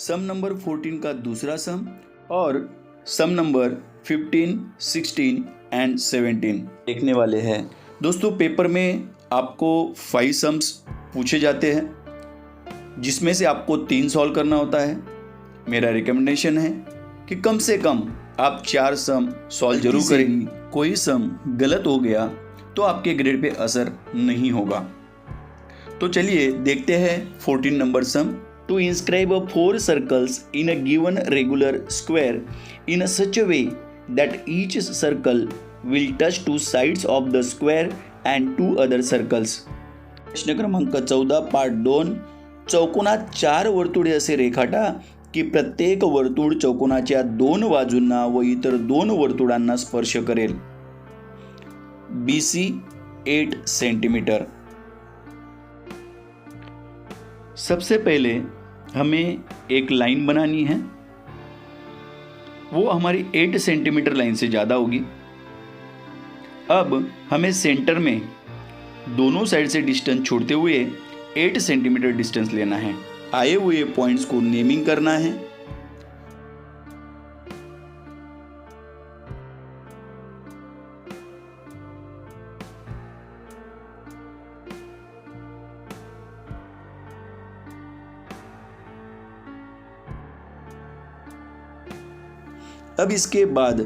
सम number 14 का दूसरा सम और सम नंबर 15, 16 एंड 17 देखने वाले हैं। दोस्तों पेपर में आपको 5 सम्स पूछे जाते हैं जिसमें से आपको 3 सॉल्व करना होता है। मेरा रिकमेंडेशन है कि कम से कम आप 4 सम सॉल्व जरूर करें। कोई सम गलत हो गया तो आपके ग्रेड पे असर नहीं होगा। तो चलिए देखते हैं 14 number some. To inscribe 4 circles in a given regular square in such a way that each circle will touch 2 sides of the square and 2 other circles. प्रश्न क्रमांक 14 पार्ट 2। चौकोनात 4 वर्तुळे असे रेखाटा की प्रत्येक वर्तुळ चौकोनाच्या 2 बाजूंना व इतर 2 वर्तुळांना स्पर्श करेल। BC 8 centimetre. सबसे पहले हमें एक लाइन बनानी है, वो हमारी 8 सेंटीमीटर लाइन से ज़्यादा होगी। अब हमें सेंटर में दोनों साइड से डिस्टेंस छोड़ते हुए 8 सेंटीमीटर डिस्टेंस लेना है। आए हुए पॉइंट्स को नेमिंग करना है। अब इसके बाद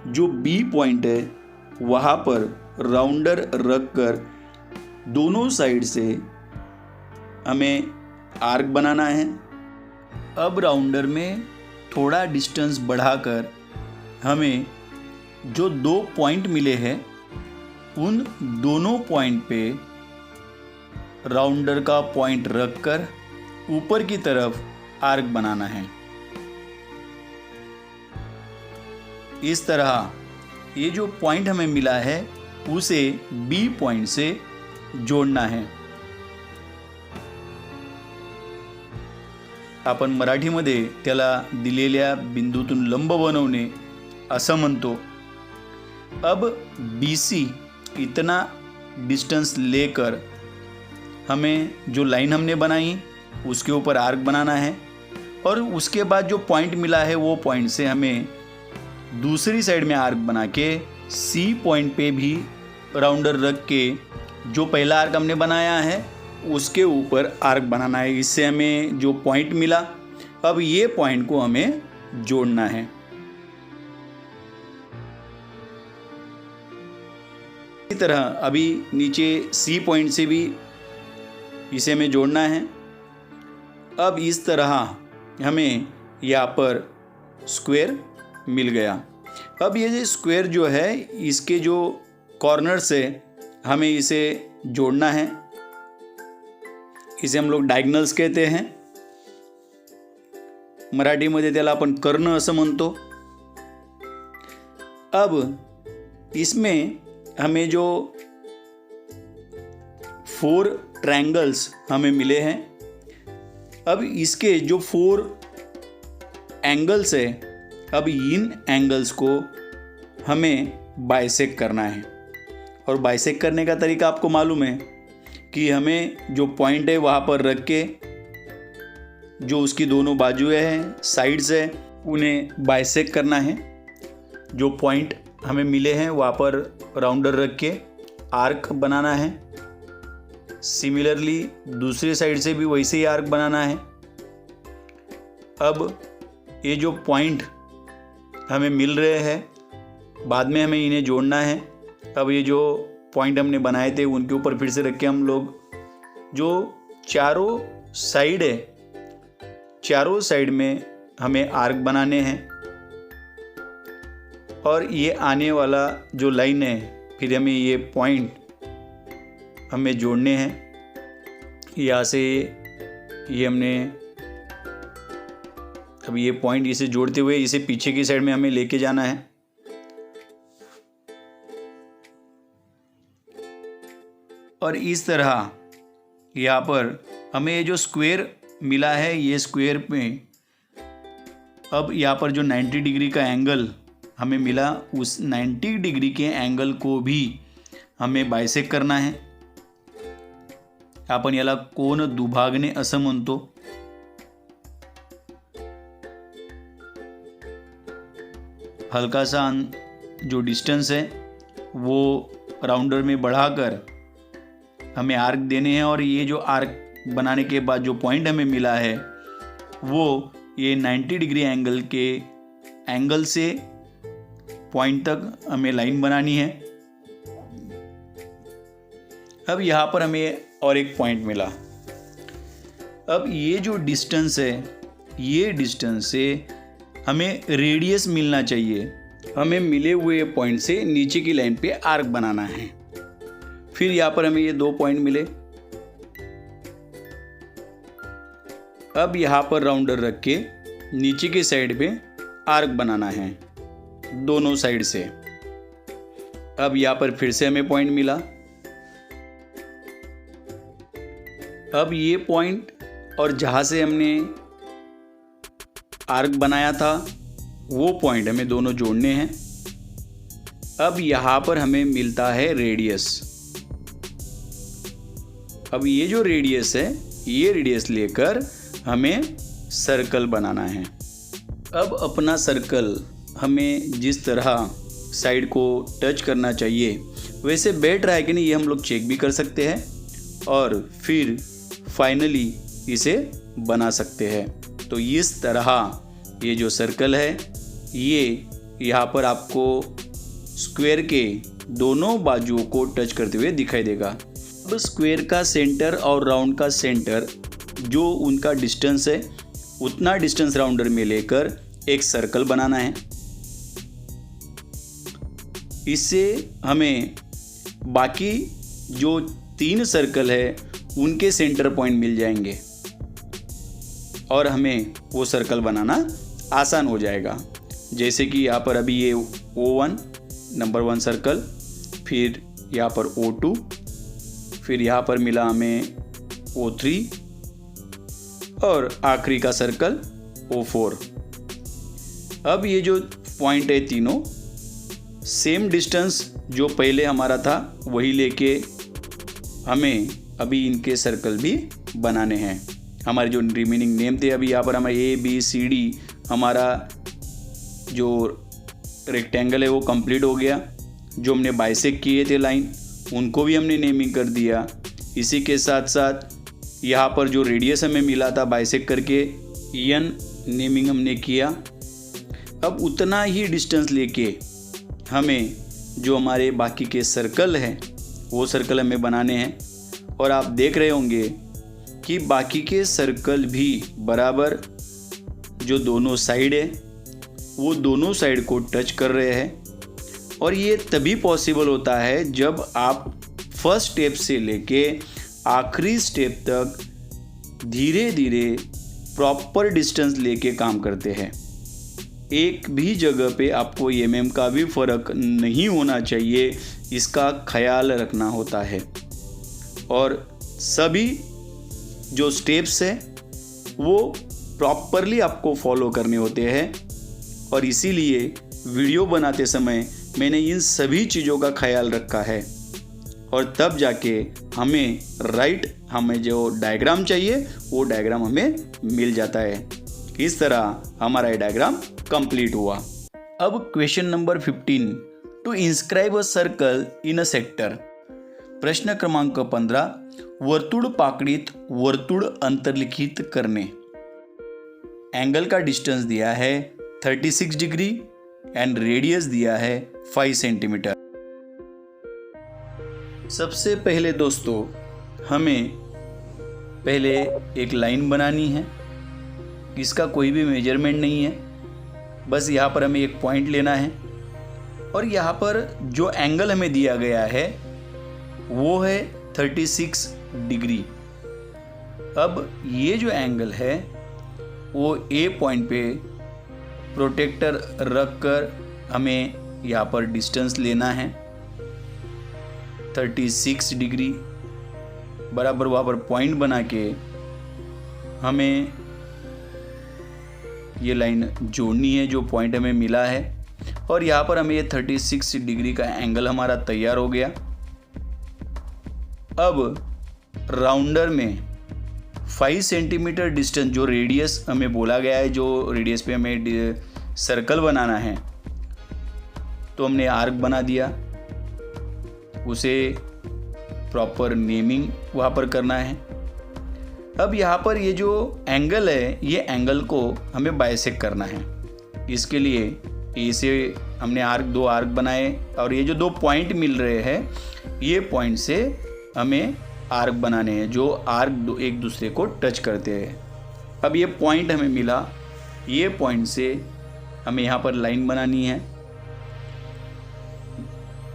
जो B पॉइंट है वहाँ पर राउंडर रखकर दोनों साइड से हमें आर्क बनाना है। अब राउंडर में थोड़ा डिस्टेंस बढ़ाकर हमें जो 2 पॉइंट मिले हैं उन दोनों पॉइंट पे राउंडर का पॉइंट रखकर ऊपर की तरफ आर्क बनाना है। इस तरह ये जो पॉइंट हमें मिला है उसे B पॉइंट से जोड़ना है। आपण मराठीमध्ये त्याला दिलेल्या बिंदूतून लंब बनवणे असं म्हणतो। अब BC इतना डिस्टेंस लेकर हमें जो लाइन हमने बनाई उसके ऊपर आर्क बनाना है और उसके बाद जो पॉइंट मिला है वो पॉइंट से हमें दूसरी साइड में आर्क बना के C पॉइंट पे भी राउंडर रख के जो पहला आर्क हमने बनाया है उसके ऊपर आर्क बनाना है। इससे हमें जो पॉइंट मिला अब ये पॉइंट को हमें जोड़ना है। इसी तरह अभी नीचे C पॉइंट से भी इसे हमें जोड़ना है। अब इस तरह हमें यहाँ पर स्क्वायर मिल गया। अब ये जो स्क्वायर जो है इसके जो कॉर्नर से हमें इसे जोड़ना है। इसे हम लोग डायगोनल्स कहते हैं। मराठीमध्ये त्याला आपण कर्ण असं म्हणतो। अब इसमें हमें जो 4 ट्रायंगल्स हमें मिले हैं, अब इसके जो 4 एंगल्स है अब इन एंगल्स को हमें बाइसेक्ट करना है। और बाइसेक्ट करने का तरीका आपको मालूम है कि हमें जो पॉइंट है वहाँ पर रख के जो उसकी दोनों बाजुएं हैं साइड्स है उन्हें बाइसेक्ट करना है। जो पॉइंट हमें मिले हैं वहाँ पर राउंडर रख के आर्क बनाना है। सिमिलरली दूसरी साइड से भी वैसे ही आर्क बनाना है। अब ये जो पॉइंट हमें मिल रहे हैं बाद में हमें इन्हें जोड़ना है। अब ये जो पॉइंट हमने बनाए थे उनके ऊपर फिर से रख के हम लोग जो चारों साइड है चारों साइड में हमें आर्क बनाने हैं। और ये आने वाला जो लाइन है फिर हमें ये पॉइंट हमें जोड़ने हैं। यहाँ से ये हमने अब ये पॉइंट इसे जोड़ते हुए इसे पीछे की साइड में हमें लेके जाना है। और इस तरह यहाँ पर हमें ये जो स्क्वायर मिला है ये स्क्वायर में अब यहाँ पर जो 90 डिग्री का एंगल हमें मिला उस 90 डिग्री के एंगल को भी हमें बायसेक्ट करना है। आपण याला कोन दुभागणे असं म्हणतो। हल्का सा जो डिस्टेंस है वो राउंडर में बढ़ाकर हमें आर्क देने हैं। और ये जो आर्क बनाने के बाद जो पॉइंट हमें मिला है वो ये 90 डिग्री एंगल से पॉइंट तक हमें लाइन बनानी है। अब यहाँ पर हमें और एक पॉइंट मिला। अब ये जो डिस्टेंस है, ये डिस्टेंस से हमें रेडियस मिलना चाहिए। हमें मिले हुए पॉइंट से नीचे की लाइन पे आर्क बनाना है। फिर यहाँ पर हमें ये 2 पॉइंट मिले। अब यहाँ पर राउंडर रख के नीचे की साइड पे आर्क बनाना है दोनों साइड से। अब यहाँ पर फिर से हमें पॉइंट मिला। अब ये पॉइंट और जहाँ से हमने आर्क बनाया था वो पॉइंट हमें दोनों जोड़ने हैं। अब यहाँ पर हमें मिलता है रेडियस। अब ये जो रेडियस है, ये रेडियस लेकर हमें सर्कल बनाना है। अब अपना सर्कल हमें जिस तरह साइड को टच करना चाहिए वैसे बैठ रहा है कि नहीं, ये हम लोग चेक भी कर सकते हैं और फिर फाइनली इसे बना सकते हैं। तो इस तरह ये जो सर्कल है ये यहाँ पर आपको स्क्वायर के दोनों बाजुओं को टच करते हुए दिखाई देगा। अब स्क्वायर का सेंटर और राउंड का सेंटर जो उनका डिस्टेंस है उतना डिस्टेंस राउंडर में लेकर एक सर्कल बनाना है। इससे हमें बाकी जो 3 सर्कल है उनके सेंटर पॉइंट मिल जाएंगे और हमें वो सर्कल बनाना आसान हो जाएगा। जैसे कि यहाँ पर अभी ये O1 नंबर 1 सर्कल, फिर यहाँ पर O2, फिर यहाँ पर मिला हमें O3 और आखिरी का सर्कल O4। अब ये जो पॉइंट है तीनों सेम डिस्टेंस जो पहले हमारा था वही लेके हमें अभी इनके सर्कल भी बनाने हैं। हमारे जो रिमेनिंग नेम थे अभी यहाँ पर हमारे ABCD हमारा जो रेक्टेंगल है वो कंप्लीट हो गया। जो हमने बाइसेक्ट किए थे लाइन उनको भी हमने नेमिंग कर दिया। इसी के साथ साथ यहाँ पर जो रेडियस हमें मिला था बाइसेक्ट करके N नेमिंग हमने किया। अब उतना ही डिस्टेंस लेके हमें जो हमारे बाकी के सर्कल हैं वो सर्कल हमें बनाने हैं। और आप देख रहे होंगे कि बाकी के सर्कल भी बराबर जो दोनों साइड है वो दोनों साइड को टच कर रहे हैं। और ये तभी पॉसिबल होता है जब आप फर्स्ट स्टेप से लेके आखिरी स्टेप तक धीरे धीरे प्रॉपर डिस्टेंस लेके काम करते हैं। एक भी जगह पे आपको mm का भी फर्क नहीं होना चाहिए, इसका ख्याल रखना होता है। और सभी जो स्टेप्स हैं वो प्रॉपरली आपको फॉलो करने होते हैं। और इसीलिए वीडियो बनाते समय मैंने इन सभी चीज़ों का ख्याल रखा है और तब जाके हमें जो डायग्राम चाहिए वो डायग्राम हमें मिल जाता है। इस तरह हमारा ये डायग्राम कंप्लीट हुआ। अब question number 15, to inscribe a circle in a sector. प्रश्न क्रमांक 15, वर्तुळ पाकळीत वर्तुळ अंतर्लिखित करणे। एंगल का डिस्टेंस दिया है 36 डिग्री एंड रेडियस दिया है 5 सेंटीमीटर। सबसे पहले दोस्तों हमें पहले एक लाइन बनानी है। इसका कोई भी मेजरमेंट नहीं है, बस यहाँ पर हमें एक पॉइंट लेना है और यहाँ पर जो एंगल हमें दिया गया है वो है 36 डिग्री। अब ये जो एंगल है वो A पॉइंट पे प्रोटेक्टर रख कर हमें यहाँ पर डिस्टेंस लेना है 36 डिग्री। बराबर वहाँ पर पॉइंट बना के हमें ये लाइन जोड़नी है जो पॉइंट हमें मिला है। और यहाँ पर हमें ये 36 डिग्री का एंगल हमारा तैयार हो गया। अब राउंडर में 5 सेंटीमीटर डिस्टेंस जो रेडियस हमें बोला गया है, जो रेडियस पे हमें सर्कल बनाना है तो हमने आर्क बना दिया, उसे प्रॉपर नेमिंग वहाँ पर करना है। अब यहाँ पर ये जो एंगल है, ये एंगल को हमें बाइसेक्ट करना है। इसके लिए इसे हमने दो आर्क बनाए और ये जो दो पॉइंट मिल रहे हैं, ये पॉइंट से हमें आर्क बनाने हैं जो आर्क एक दूसरे को टच करते हैं। अब ये पॉइंट हमें मिला, ये पॉइंट से हमें यहाँ पर लाइन बनानी है।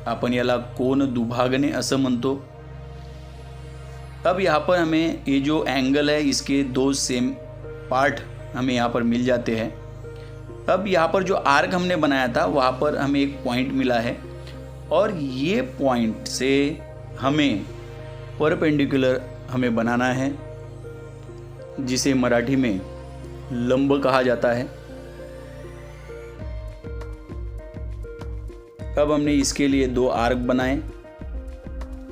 आपण याला कोन दुभागणे असं म्हणतो। अब यहाँ पर हमें ये जो एंगल है, इसके दो सेम पार्ट हमें यहाँ पर मिल जाते हैं। अब यहाँ पर जो आर्क हमने बनाया था वहाँ पर हमें एक पॉइंट मिला है और ये पॉइंट से हमें परपेंडिकुलर हमें बनाना है, जिसे मराठी में लंब कहा जाता है। अब हमने इसके लिए दो आर्क बनाए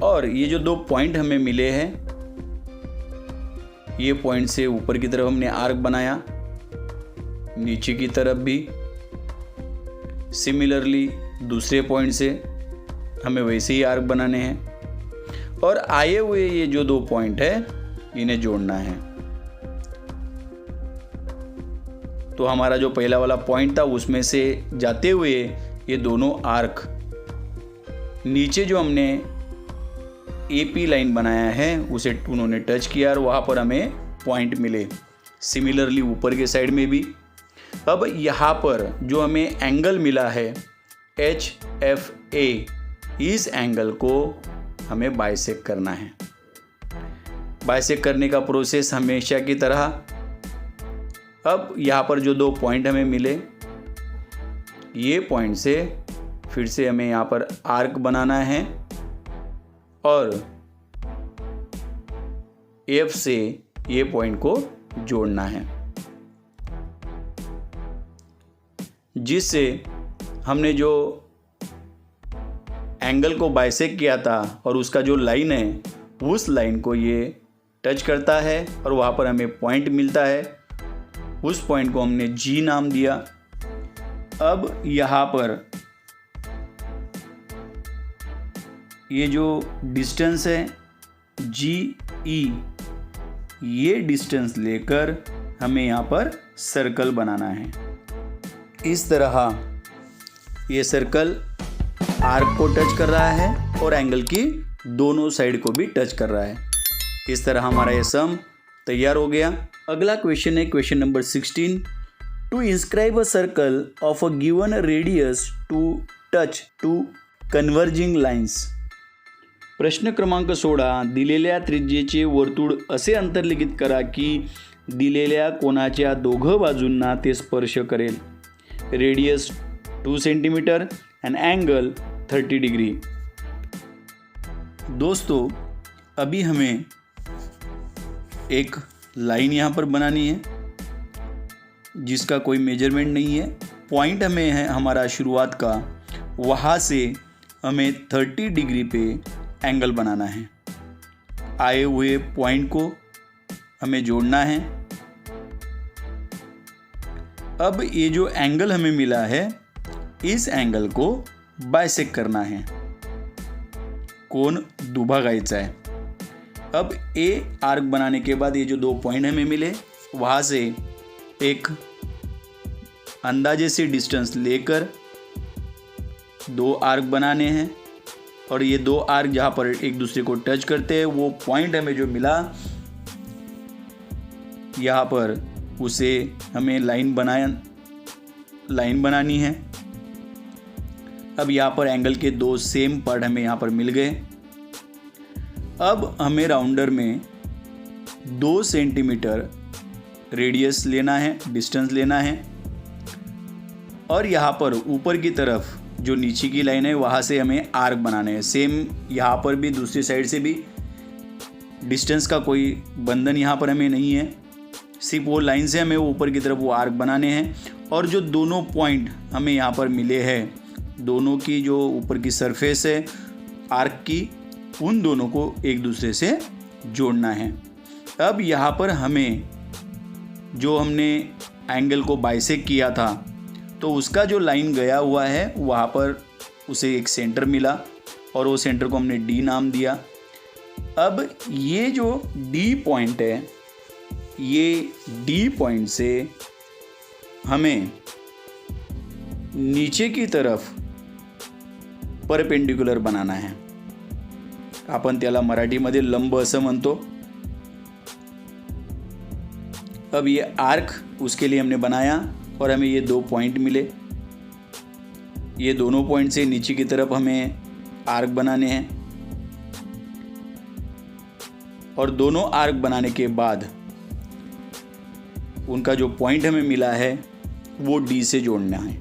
और ये जो दो पॉइंट हमें मिले हैं, ये पॉइंट से ऊपर की तरफ हमने आर्क बनाया, नीचे की तरफ भी सिमिलरली दूसरे पॉइंट से हमें वैसे ही आर्क बनाने हैं और आए हुए ये जो दो पॉइंट है इन्हें जोड़ना है। तो हमारा जो पहला वाला पॉइंट था उसमें से जाते हुए ये दोनों आर्क नीचे जो हमने एपी लाइन बनाया है उसे उन्होंने टच किया और वहाँ पर हमें पॉइंट मिले। सिमिलरली ऊपर के साइड में भी। अब यहाँ पर जो हमें एंगल मिला है HFA, इस एंगल को हमें बाइसेक्ट करना है। बाइसेक्ट करने का प्रोसेस हमेशा की तरह। अब यहाँ पर जो दो पॉइंट हमें मिले, ये पॉइंट से फिर से हमें यहाँ पर आर्क बनाना है और F से ये पॉइंट को जोड़ना है, जिससे हमने जो एंगल को बाइसेक्ट किया था और उसका जो लाइन है उस लाइन को ये टच करता है और वहाँ पर हमें पॉइंट मिलता है। उस पॉइंट को हमने G नाम दिया। अब यहाँ पर ये जो डिस्टेंस है GE, ये डिस्टेंस लेकर हमें यहाँ पर सर्कल बनाना है। इस तरह ये सर्कल आर्क को टच कर रहा है और एंगल की दोनों साइड को भी टच कर रहा है। इस तरह हमारा ये सम तैयार हो गया। अगला क्वेश्चन है question number 16। To inscribe a circle of a given radius to touch two converging lines. प्रश्न क्रमांक 16, दिलेल्या त्रिज्येचे वर्तुळ असे अंतर्लिखित करा की दिलेल्या कोनाच्या दोघं बाजूंना ते स्पर्श करेल। Radius 2 centimetre and angle 30 degree. दोस्तों अभी हमें एक लाइन यहाँ पर बनानी है जिसका कोई मेजरमेंट नहीं है। पॉइंट हमें है हमारा शुरुआत का, वहाँ से हमें 30 डिग्री पे एंगल बनाना है। आए हुए पॉइंट को हमें जोड़ना है। अब ये जो एंगल हमें मिला है, इस एंगल को बाइसेक्ट करना है, कोण दुभागायचा है। अब ए आर्क बनाने के बाद ये जो दो पॉइंट हमें मिले, वहाँ से एक अंदाजे से डिस्टेंस लेकर दो आर्क बनाने हैं और ये दो आर्क जहाँ पर एक दूसरे को टच करते हैं, वो पॉइंट हमें जो मिला यहाँ पर, उसे हमें लाइन बनानी है। अब यहाँ पर एंगल के दो सेम पार्ट हमें यहाँ पर मिल गए। अब हमें राउंडर में 2 सेंटीमीटर रेडियस लेना है, डिस्टेंस लेना है और यहाँ पर ऊपर की तरफ जो नीचे की लाइन है वहाँ से हमें आर्क बनाने हैं। सेम यहाँ पर भी दूसरी साइड से भी डिस्टेंस का कोई बंधन यहाँ पर हमें नहीं है, सिर्फ वो लाइन से हमें ऊपर की तरफ वो आर्क बनाने हैं। और जो दोनों पॉइंट हमें यहाँ पर मिले हैं, दोनों की जो ऊपर की सरफेस है आर्क की, उन दोनों को एक दूसरे से जोड़ना है। अब यहाँ पर हमें जो हमने एंगल को बाइसेक्ट किया था, तो उसका जो लाइन गया हुआ है वहाँ पर उसे एक सेंटर मिला और वो सेंटर को हमने डी नाम दिया। अब ये जो डी पॉइंट है, ये डी पॉइंट से हमें नीचे की तरफ परपेंडिक्युलर बनाना है। आपण त्याला मराठीमध्ये लंब असं म्हणतो। अब ये आर्क उसके लिए हमने बनाया और हमें ये 2 पॉइंट मिले। ये दोनों पॉइंट से नीचे की तरफ हमें आर्क बनाने हैं और दोनों आर्क बनाने के बाद उनका जो पॉइंट हमें मिला है वो डी से जोड़ना है।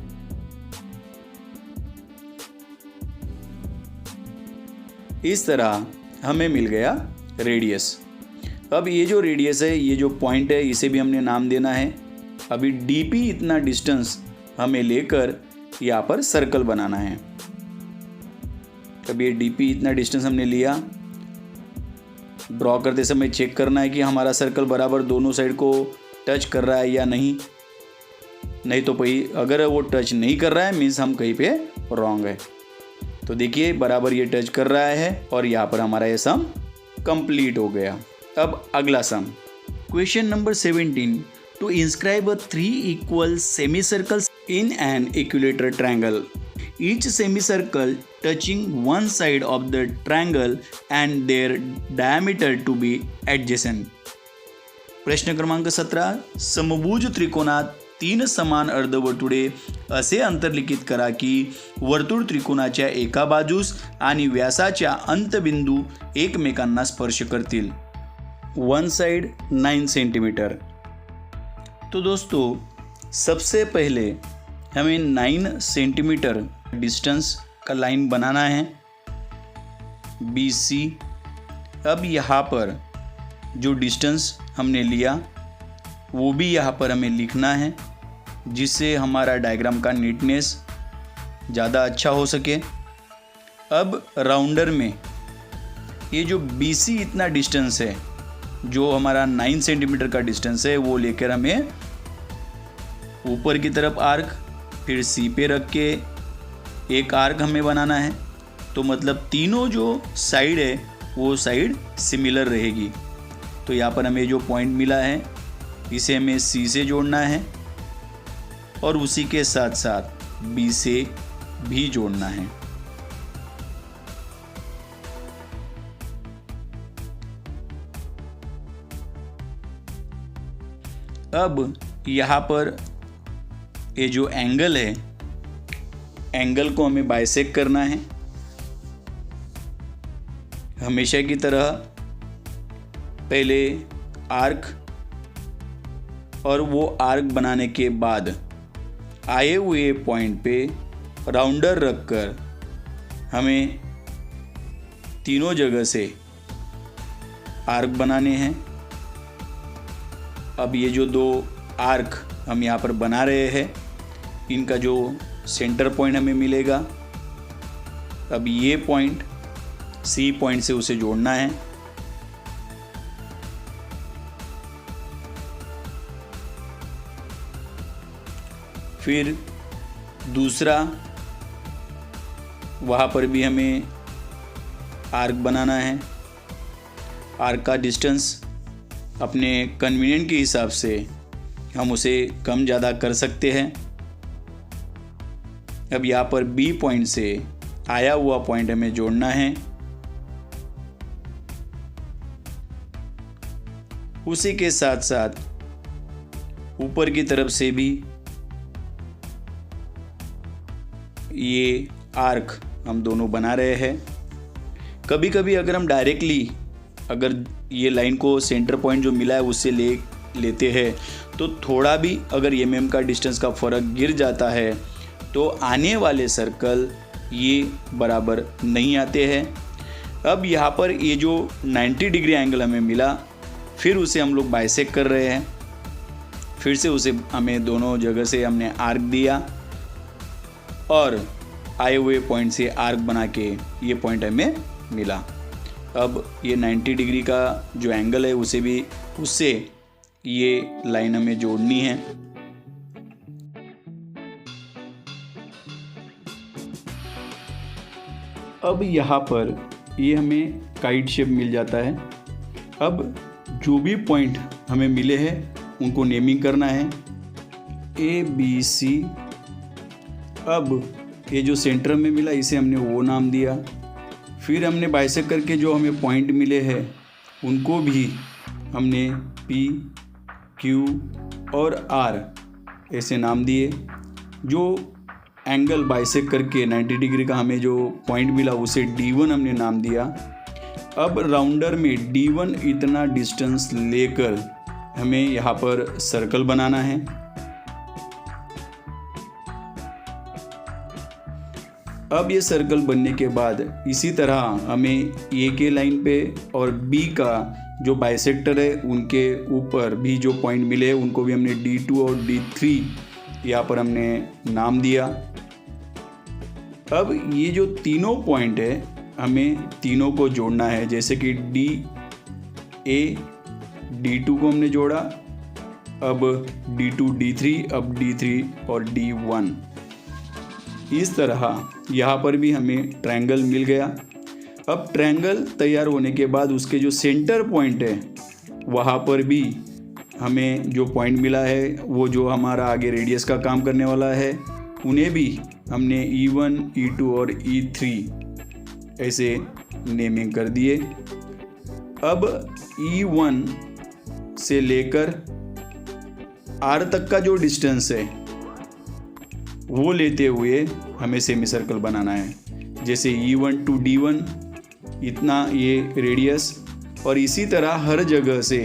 इस तरह हमें मिल गया रेडियस। अब ये जो रेडियस है, ये जो पॉइंट है, इसे भी हमने नाम देना है। अभी डीपी इतना डिस्टेंस हमें लेकर यहाँ पर सर्कल बनाना है। अब ये डीपी इतना डिस्टेंस हमने लिया। ड्रॉ करते समय चेक करना है कि हमारा सर्कल बराबर दोनों साइड को टच कर रहा है या नहीं। नहीं तो भाई अगर वो टच नहीं कर रहा है मीन्स हम कहीं पे रॉन्ग है। तो देखिए बराबर ये टच कर रहा है और यहाँ पर हमारा ये सम कंप्लीट हो गया। अब अगला sum, question number 17, to inscribe 3 equal semicircles in an equilateral triangle, each semicircle touching one side of the triangle and their diameter to be adjacent. प्रश्न क्रमांक 17, समभुज त्रिकोणात 3 समान अर्धवर्तुळे असे अंतर्लिखित करा की वर्तुळ त्रिकोणाच्या एका बाजूस आणि व्यासाच्या अंतबिंदू एकमेकांना स्पर्श करतील। One side 9 centimetre. तो दोस्तों सबसे पहले हमें 9 सेंटीमीटर डिस्टेंस का लाइन बनाना है BC। अब यहाँ पर जो डिस्टेंस हमने लिया वो भी यहाँ पर हमें लिखना है जिससे हमारा डायग्राम का नीटनेस ज़्यादा अच्छा हो सके। अब राउंडर में ये जो BC इतना डिस्टेंस है, जो हमारा 9 सेंटीमीटर का डिस्टेंस है, वो लेकर हमें ऊपर की तरफ आर्क, फिर C पे रख के एक आर्क हमें बनाना है। तो मतलब तीनों जो साइड है वो साइड सिमिलर रहेगी। तो यहाँ पर हमें जो पॉइंट मिला है इसे हमें C से जोड़ना है और उसी के साथ साथ B से भी जोड़ना है। अब यहाँ पर ये जो एंगल है, एंगल को हमें बाइसेक्ट करना है। हमेशा की तरह पहले आर्क और वो आर्क बनाने के बाद आए हुए पॉइंट पे राउंडर रखकर हमें तीनों जगह से आर्क बनाने हैं। अब ये जो 2 आर्क हम यहाँ पर बना रहे हैं, इनका जो सेंटर पॉइंट हमें मिलेगा, अब ये पॉइंट C पॉइंट से उसे जोड़ना है। फिर दूसरा वहाँ पर भी हमें आर्क बनाना है। आर्क का डिस्टेंस अपने कन्वीनियंट के हिसाब से हम उसे कम ज़्यादा कर सकते हैं। अब यहाँ पर B पॉइंट से आया हुआ पॉइंट हमें जोड़ना है। उसी के साथ साथ ऊपर की तरफ से भी ये आर्क हम दोनों बना रहे हैं। कभी कभी अगर हम डायरेक्टली अगर ये लाइन को सेंटर पॉइंट जो मिला है उससे लेते हैं तो थोड़ा भी अगर mm का डिस्टेंस का फ़र्क गिर जाता है तो आने वाले सर्कल ये बराबर नहीं आते हैं। अब यहाँ पर ये जो 90 डिग्री एंगल हमें मिला, फिर उसे हम लोग बाइसेक्ट कर रहे हैं। फिर से उसे हमें दोनों जगह से हमने आर्क दिया और आए हुए पॉइंट से आर्क बना के ये पॉइंट हमें मिला। अब ये 90 डिग्री का जो एंगल है उससे ये लाइन हमें जोड़नी है। अब यहाँ पर ये हमें काइट शेप मिल जाता है। अब जो भी पॉइंट हमें मिले हैं उनको नेमिंग करना है, ए बी सी। अब ये जो सेंटर में मिला इसे हमने वो नाम दिया। फिर हमने बाइसेक्ट करके जो हमें पॉइंट मिले हैं उनको भी हमने पी, क्यू और आर ऐसे नाम दिए। जो एंगल बाइसेक्ट करके 90 डिग्री का हमें जो पॉइंट मिला उसे D1 हमने नाम दिया। अब राउंडर में D1 इतना डिस्टेंस लेकर हमें यहाँ पर सर्कल बनाना है। अब ये सर्कल बनने के बाद इसी तरह हमें ए के लाइन पे और बी का जो बाइसेक्टर है उनके ऊपर भी जो पॉइंट मिले उनको भी हमने D2 और D3 यहाँ पर हमने नाम दिया। अब ये जो तीनों पॉइंट है हमें तीनों को जोड़ना है, जैसे कि D2 को हमने जोड़ा, अब D2 D3, अब D3 और D1। इस तरह यहाँ पर भी हमें ट्रायंगल मिल गया। अब ट्रायंगल तैयार होने के बाद उसके जो सेंटर पॉइंट है वहाँ पर भी हमें जो पॉइंट मिला है वो जो हमारा आगे रेडियस का काम करने वाला है उन्हें भी हमने E1, E2 और E3 ऐसे नेमिंग कर दिए। अब E1 से लेकर R तक का जो डिस्टेंस है वो लेते हुए हमें सेमी सर्कल बनाना है। जैसे E1 to D1 इतना ये रेडियस, और इसी तरह हर जगह से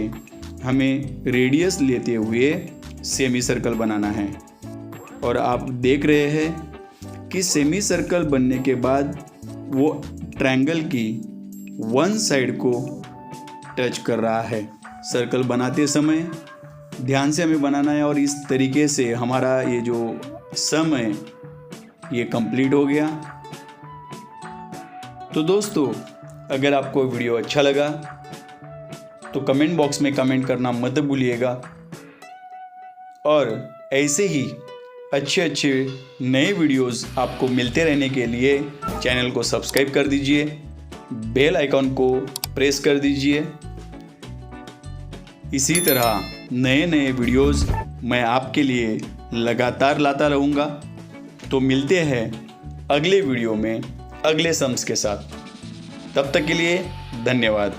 हमें रेडियस लेते हुए सेमी सर्कल बनाना है। और आप देख रहे हैं कि सेमी सर्कल बनने के बाद वो ट्रायंगल की वन साइड को टच कर रहा है। सर्कल बनाते समय ध्यान से हमें बनाना है और इस तरीके से हमारा ये जो सम है ये कंप्लीट हो गया। तो दोस्तों, अगर आपको वीडियो अच्छा लगा तो कमेंट बॉक्स में कमेंट करना मत भूलिएगा, और ऐसे ही अच्छे नए वीडियोस आपको मिलते रहने के लिए चैनल को सब्सक्राइब कर दीजिए, बेल आइकॉन को प्रेस कर दीजिए। इसी तरह नए वीडियोस मैं आपके लिए लगातार लाता रहूँगा। तो मिलते हैं अगले वीडियो में अगले सम्स के साथ। तब तक के लिए धन्यवाद।